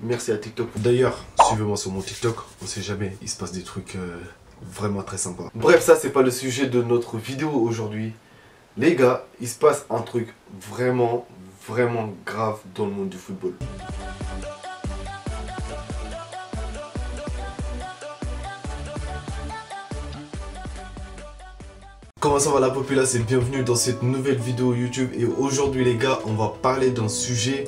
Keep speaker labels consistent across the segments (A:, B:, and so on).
A: Merci à TikTok. D'ailleurs, suivez-moi sur mon TikTok, on sait jamais, il se passe des trucs vraiment très sympas. Bref, ça c'est pas le sujet de notre vidéo aujourd'hui. Les gars, il se passe un truc vraiment grave dans le monde du football. Comment ça va la populace et bienvenue dans cette nouvelle vidéo YouTube. Et aujourd'hui les gars, on va parler d'un sujet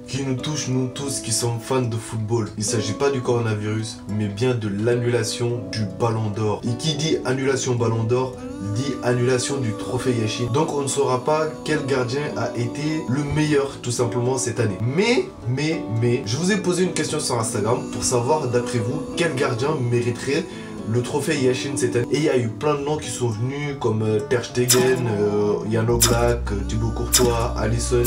A: qui nous touche nous tous qui sommes fans de football. Il ne s'agit pas du coronavirus, mais bien de l'annulation du Ballon d'Or. Et qui dit annulation Ballon d'Or, dit annulation du trophée Yashin. Donc on ne saura pas quel gardien a été le meilleur tout simplement cette année. Mais, je vous ai posé une question sur Instagram pour savoir d'après vous quel gardien mériterait le trophée Yashin cette année. Et il y a eu plein de noms qui sont venus comme Ter Stegen, Jan Oblak, Thibaut Courtois, Alisson.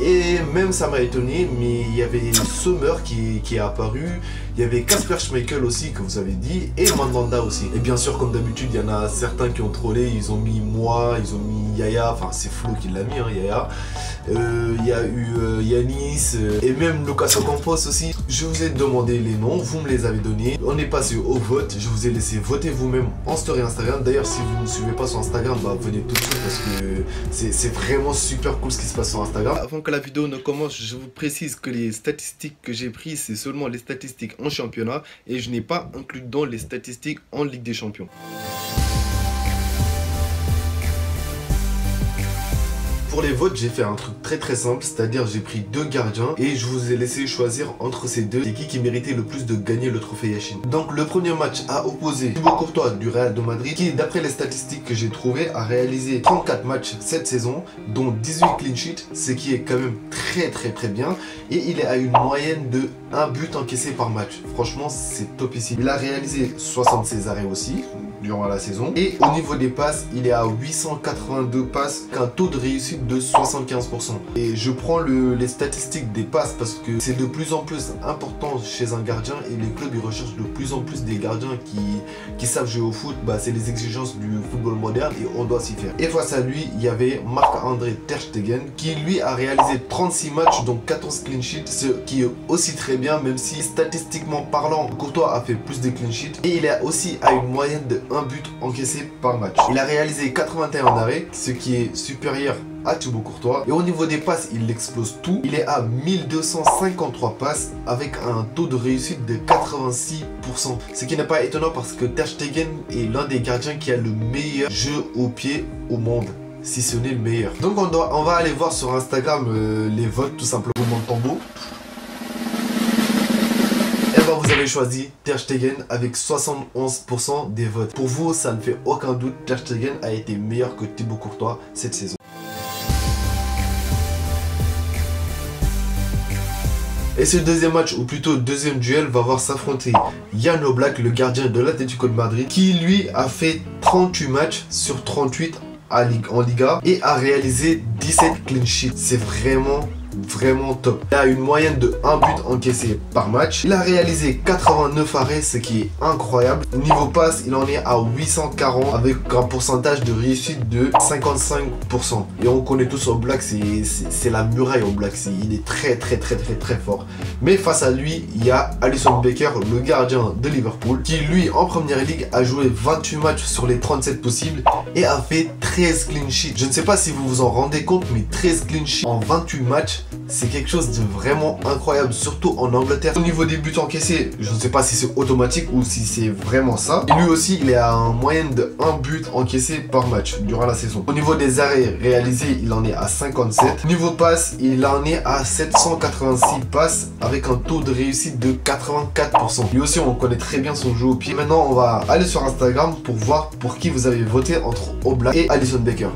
A: Et même ça m'a étonné, mais il y avait Sommer qui est apparu, il y avait Kasper Schmeichel aussi que vous avez dit, et Mandanda aussi. Et bien sûr comme d'habitude il y en a certains qui ont trollé, ils ont mis moi, ils ont mis Yaya, enfin c'est Flo qui l'a mis hein, Yaya. Il y a eu Yanis et même Lucas Ocampos aussi. Je vous ai demandé les noms, vous me les avez donnés. On est passé au vote, je vous ai laissé voter vous-même en story Instagram. D'ailleurs si vous ne me suivez pas sur Instagram, bah venez tout de suite parce que c'est vraiment super cool ce qui se passe sur Instagram. Avant que la vidéo ne commence, je vous précise que les statistiques que j'ai prises, c'est seulement les statistiques en championnat et je n'ai pas inclus dans les statistiques en Ligue des Champions. Pour les votes, j'ai fait un truc très simple, c'est-à-dire j'ai pris deux gardiens et je vous ai laissé choisir entre ces deux qui méritait le plus de gagner le trophée Yashin. Donc le premier match a opposé Thibaut Courtois du Real de Madrid qui, d'après les statistiques que j'ai trouvées, a réalisé 34 matchs cette saison, dont 18 clean sheets, ce qui est quand même très bien. Et il est à une moyenne de 1 but encaissé par match. Franchement, c'est top ici. Il a réalisé 76 arrêts aussi durant la saison. Et au niveau des passes, il est à 882 passes, qu'un taux de réussite de 75%. Et je prends les statistiques des passes parce que c'est de plus en plus important chez un gardien et les clubs ils recherchent de plus en plus des gardiens qui savent jouer au foot. Bah, c'est les exigences du football moderne et on doit s'y faire. Et face à lui, il y avait Marc-André Ter Stegen qui lui a réalisé 36 matchs donc 14 clean sheets, ce qui est aussi très bien même si statistiquement parlant, Courtois a fait plus de clean sheets et il est aussi à une moyenne de 1 but encaissé par match. Il a réalisé 81 arrêts, ce qui est supérieur à Thibaut Courtois. Et au niveau des passes, il explose tout. Il est à 1253 passes avec un taux de réussite de 86%. Ce qui n'est pas étonnant parce que Ter Stegen est l'un des gardiens qui a le meilleur jeu au pied au monde, si ce n'est le meilleur. Donc on va aller voir sur Instagram les votes tout simplement. Mon tambour. Et ben vous avez choisi Ter Stegen avec 71% des votes. Pour vous, ça ne fait aucun doute, Ter Stegen a été meilleur que Thibaut Courtois cette saison. Et ce deuxième match, ou plutôt deuxième duel, va voir s'affronter Jan Oblak, le gardien de l'Atlético de Madrid, qui lui a fait 38 matchs sur 38 en Liga et a réalisé 17 clean sheets. C'est vraiment top. Il a une moyenne de 1 but encaissé par match. Il a réalisé 89 arrêts, ce qui est incroyable. Niveau passe, il en est à 840 avec un pourcentage de réussite de 55%. Et on connaît tous Oblak, c'est la muraille Oblak. Il est très fort. Mais face à lui, il y a Alisson Becker, le gardien de Liverpool, qui lui en première ligue a joué 28 matchs sur les 37 possibles et a fait 13 clean sheets. Je ne sais pas si vous vous en rendez compte, mais 13 clean sheets en 28 matchs, c'est quelque chose de vraiment incroyable, surtout en Angleterre. Au niveau des buts encaissés, je ne sais pas si c'est automatique ou si c'est vraiment ça. Et lui aussi, il est à une moyenne de 1 but encaissé par match durant la saison. Au niveau des arrêts réalisés, il en est à 57. Niveau passe, il en est à 786 passes avec un taux de réussite de 84%. Lui aussi, on connaît très bien son jeu au pied. Maintenant, on va aller sur Instagram pour voir pour qui vous avez voté entre Oblak et Alisson Becker.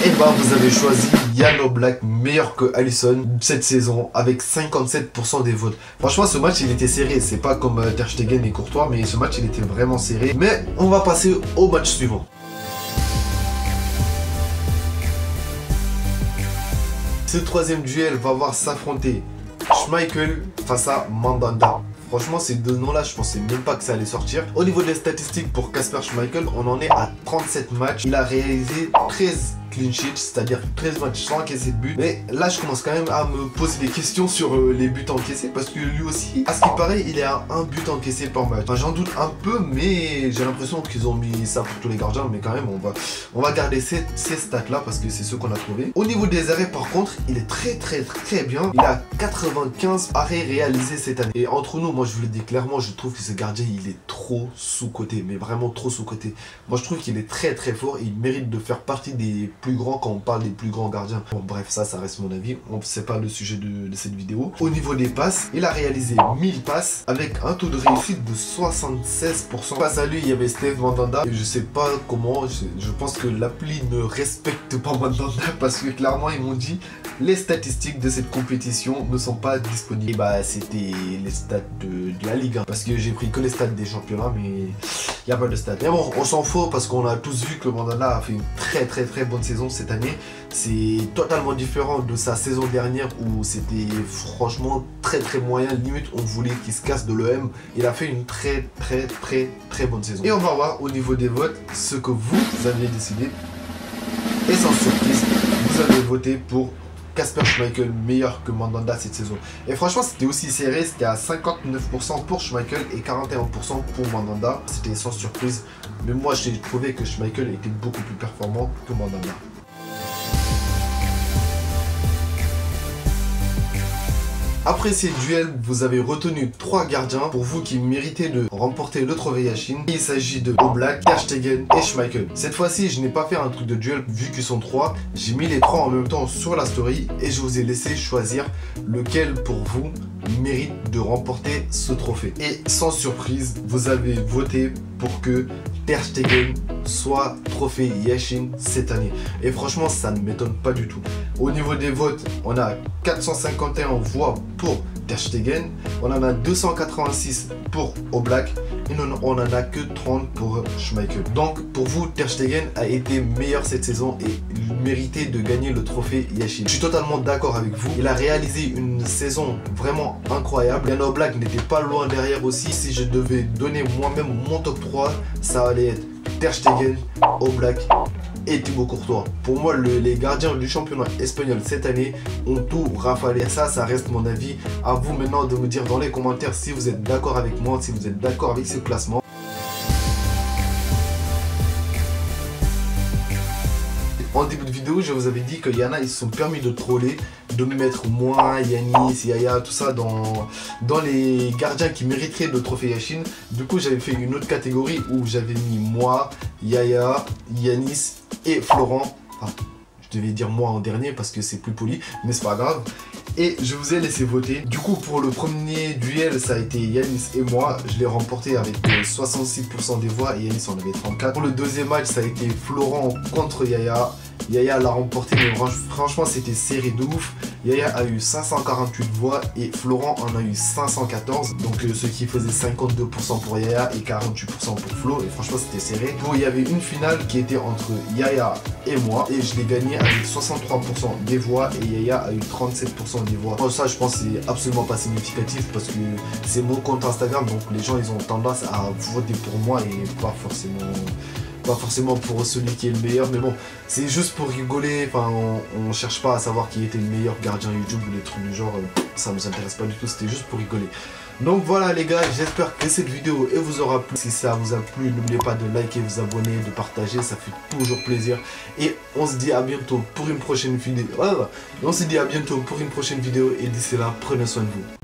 A: Et bah vous avez choisi Jan Oblak meilleur que Alisson cette saison avec 57% des votes. Franchement ce match il était serré, c'est pas comme Ter Stegen et Courtois, mais ce match il était vraiment serré. Mais on va passer au match suivant. Ce troisième duel va voir s'affronter Schmeichel face à Mandanda. Franchement, ces deux noms-là, je pensais même pas que ça allait sortir. Au niveau des statistiques pour Kasper Schmeichel, on en est à 37 matchs. Il a réalisé 13 clean sheet, c'est-à-dire 13 matchs sans encaisser de but. Mais là, je commence quand même à me poser des questions sur les buts encaissés, parce que lui aussi, à ce qui paraît, il est à un but encaissé par match. Enfin, j'en doute un peu, mais j'ai l'impression qu'ils ont mis ça pour tous les gardiens. Mais quand même, on va garder ces stats-là parce que c'est ceux qu'on a trouvé. Au niveau des arrêts, par contre, il est très bien. Il a 95 arrêts réalisés cette année. Et entre nous, moi, je vous le dis clairement, je trouve que ce gardien, il est trop sous-coté, mais vraiment trop sous-coté. Moi, je trouve qu'il est très fort et il mérite de faire partie des plus grands quand on parle des plus grands gardiens. Bon, bref, ça reste mon avis. C'est pas le sujet de cette vidéo. Au niveau des passes, il a réalisé 1000 passes avec un taux de réussite de 76%. Face à lui, il y avait Steve Mandanda. Et je sais pas comment, je pense que l'appli ne respecte pas Mandanda parce que clairement, ils m'ont dit les statistiques de cette compétition ne sont pas disponibles. Et bah, c'était les stats de la Ligue 1 parce que j'ai pris que les stats des championnats, mais il n'y a pas de stats. Mais bon, on s'en fout parce qu'on a tous vu que Mandanda a fait une très bonne saison cette année. C'est totalement différent de sa saison dernière où c'était franchement très moyen. Limite, on voulait qu'il se casse de l'EM. Il a fait une très bonne saison. Et on va voir au niveau des votes ce que vous avez décidé. Et sans surprise, vous avez voté pour Kasper Schmeichel meilleur que Mandanda cette saison. Et franchement, c'était aussi serré, c'était à 59% pour Schmeichel et 41% pour Mandanda. C'était sans surprise, mais moi j'ai trouvé que Schmeichel était beaucoup plus performant que Mandanda. Après ces duels, vous avez retenu 3 gardiens pour vous qui méritaient de remporter le trophée Yashin. Il s'agit de Oblak, Ter Stegen et Schmeichel. Cette fois-ci, je n'ai pas fait un truc de duel vu qu'ils sont 3. J'ai mis les 3 en même temps sur la story et je vous ai laissé choisir lequel pour vous mérite de remporter ce trophée. Et sans surprise, vous avez voté pour que Ter Stegen soit trophée Yashin cette année. Et franchement, ça ne m'étonne pas du tout. Au niveau des votes, on a 451 voix pour Ter Stegen, on en a 286 pour Oblak et on en a que 30 pour Schmeichel. Donc pour vous, Ter Stegen a été meilleur cette saison et il méritait de gagner le trophée Yashin. Je suis totalement d'accord avec vous. Il a réalisé une saison vraiment incroyable. Jan Oblak n'était pas loin derrière aussi. Si je devais donner moi-même mon top 3, ça allait être Ter Stegen, Oblak et Thibaut Courtois. Pour moi, les gardiens du championnat espagnol cette année ont tout rafalé. Ça reste mon avis. À vous maintenant de me dire dans les commentaires si vous êtes d'accord avec moi, si vous êtes d'accord avec ce classement. En début de vidéo, je vous avais dit qu'il y en a, ils se sont permis de troller, de me mettre moi, Yanis, Yaya, tout ça dans les gardiens qui mériteraient le trophée Yashin. Du coup, j'avais fait une autre catégorie où j'avais mis moi, Yaya, Yanis et Florent. Enfin, je devais dire moi en dernier parce que c'est plus poli, mais c'est pas grave. Et je vous ai laissé voter. Du coup, pour le premier duel, ça a été Yanis et moi. Je l'ai remporté avec 66% des voix et Yanis en avait 34. Pour le deuxième match, ça a été Florent contre Yaya. Yaya l'a remporté, mais franchement, c'était serré de ouf. Yaya a eu 548 voix et Florent en a eu 514. Donc, ce qui faisait 52% pour Yaya et 48% pour Flo. Et franchement, c'était serré. Bon, il y avait une finale qui était entre Yaya et moi. Et je l'ai gagné avec 63% des voix et Yaya a eu 37% des voix. Bon, ça, je pense que c'est absolument pas significatif parce que c'est mon compte Instagram. Donc, les gens, ils ont tendance à voter pour moi et pas forcément pour celui qui est le meilleur, mais bon, c'est juste pour rigoler. Enfin, on cherche pas à savoir qui était le meilleur gardien YouTube ou des trucs du genre, ça nous intéresse pas du tout, c'était juste pour rigoler. Donc voilà les gars, j'espère que cette vidéo vous aura plu. Si ça vous a plu, n'oubliez pas de liker, vous abonner, de partager, ça fait toujours plaisir. Et on se dit à bientôt pour une prochaine vidéo. On se dit à bientôt pour une prochaine vidéo et d'ici là, prenez soin de vous.